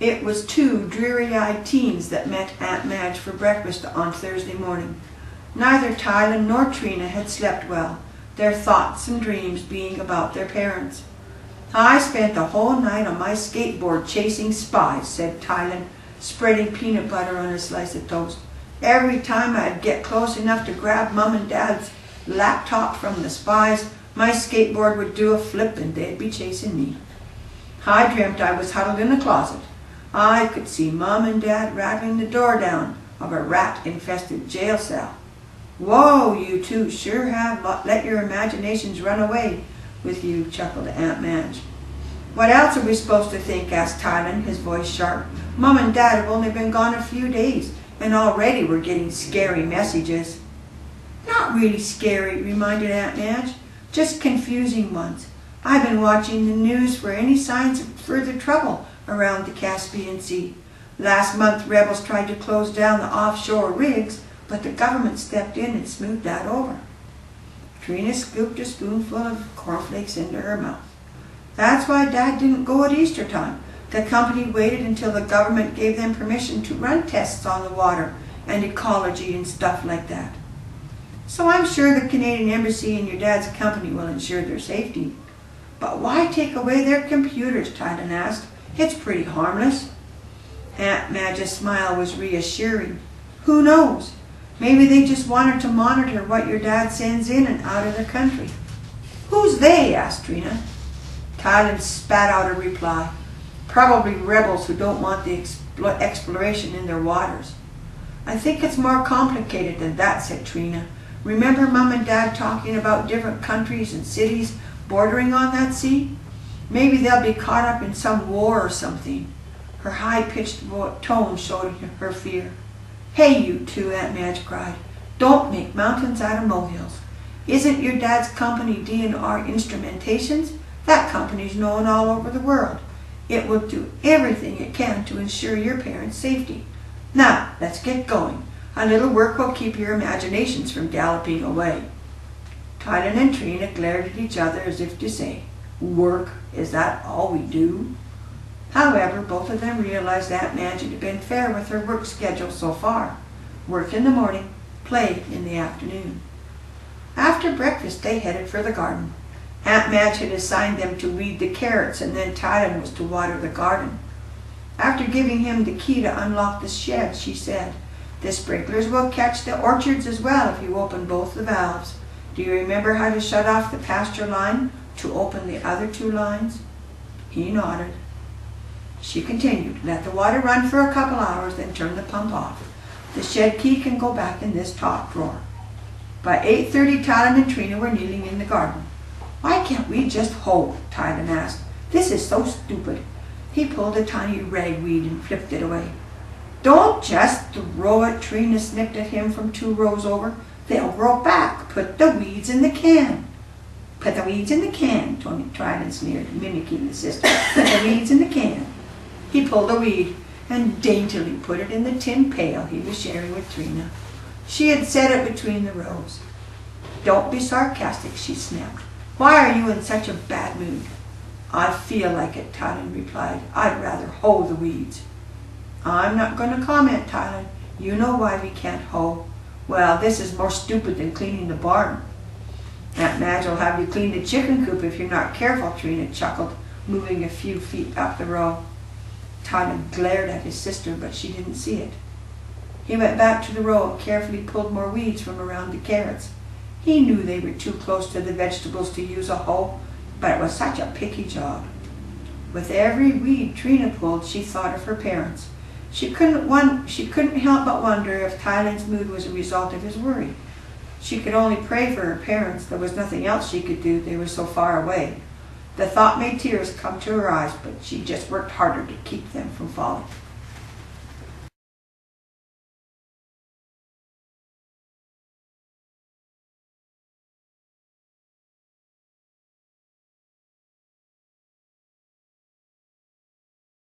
It was two dreary-eyed teens that met Aunt Madge for breakfast on Thursday morning. Neither Tylen nor Trina had slept well, their thoughts and dreams being about their parents. "I spent the whole night on my skateboard chasing spies," said Tylen, spreading peanut butter on a slice of toast. "Every time I'd get close enough to grab Mum and Dad's laptop from the spies, my skateboard would do a flip and they'd be chasing me. I dreamt I was huddled in the closet. I could see Mum and Dad rattling the door down of a rat-infested jail cell." "Whoa, you two sure have let your imaginations run away with you," chuckled Aunt Madge. "What else are we supposed to think?" asked Tylen, his voice sharp. "Mum and Dad have only been gone a few days, and already we're getting scary messages." "Not really scary," reminded Aunt Madge. "Just confusing ones. I've been watching the news for any signs of further trouble around the Caspian Sea. Last month, rebels tried to close down the offshore rigs, but the government stepped in and smoothed that over." Trina scooped a spoonful of cornflakes into her mouth. "That's why Dad didn't go at Easter time. The company waited until the government gave them permission to run tests on the water and ecology and stuff like that. So I'm sure the Canadian Embassy and your dad's company will ensure their safety." "But why take away their computers?" Tylen asked. "It's pretty harmless." Aunt Madge's smile was reassuring. "Who knows? Maybe they just wanted to monitor what your dad sends in and out of the country." "Who's they?" asked Trina. Tylen spat out a reply. "Probably rebels who don't want the exploration in their waters." "I think it's more complicated than that," said Trina. "Remember Mum and Dad talking about different countries and cities bordering on that sea? Maybe they'll be caught up in some war or something." Her high-pitched tone showed her fear. "Hey, you two," Aunt Madge cried. "Don't make mountains out of molehills. Isn't your dad's company D&R Instrumentations? That company's known all over the world. It will do everything it can to ensure your parents' safety. Now, let's get going. A little work will keep your imaginations from galloping away." Tylen and Trina glared at each other as if to say, "Work? Is that all we do?" However, both of them realized Aunt Madge had been fair with her work schedule so far. Work in the morning, play in the afternoon. After breakfast, they headed for the garden. Aunt Madge had assigned them to weed the carrots, and then Tylen was to water the garden. After giving him the key to unlock the shed, she said, "The sprinklers will catch the orchards as well if you open both the valves. Do you remember how to shut off the pasture line to open the other two lines?" He nodded. She continued, "Let the water run for a couple hours, then turn the pump off. The shed key can go back in this top drawer." By 8:30, Tylen and Trina were kneeling in the garden. "Why can't we just hoe?" Tylen asked. "This is so stupid." He pulled a tiny ragweed and flipped it away. "Don't just throw it," Trina snipped at him from 2 rows over. "They'll grow back. Put the weeds in the can." "Put the weeds in the can," Tylen sneered, mimicking the sister. "Put the weeds in the can." He pulled a weed and daintily put it in the tin pail he was sharing with Trina. She had set it between the rows. "Don't be sarcastic," she snapped. "Why are you in such a bad mood?" "I feel like it," Tylen replied. "I'd rather hoe the weeds." "I'm not going to comment, Tylen. You know why we can't hoe." "Well, this is more stupid than cleaning the barn." "Aunt Madge will have you clean the chicken coop if you're not careful," Trina chuckled, moving a few feet up the row. Tylen glared at his sister, but she didn't see it. He went back to the row and carefully pulled more weeds from around the carrots. He knew they were too close to the vegetables to use a hoe, but it was such a picky job. With every weed Trina pulled, she thought of her parents. She couldn't help but wonder if Tylen's mood was a result of his worry. She could only pray for her parents. There was nothing else she could do. They were so far away. The thought made tears come to her eyes, but she just worked harder to keep them from falling.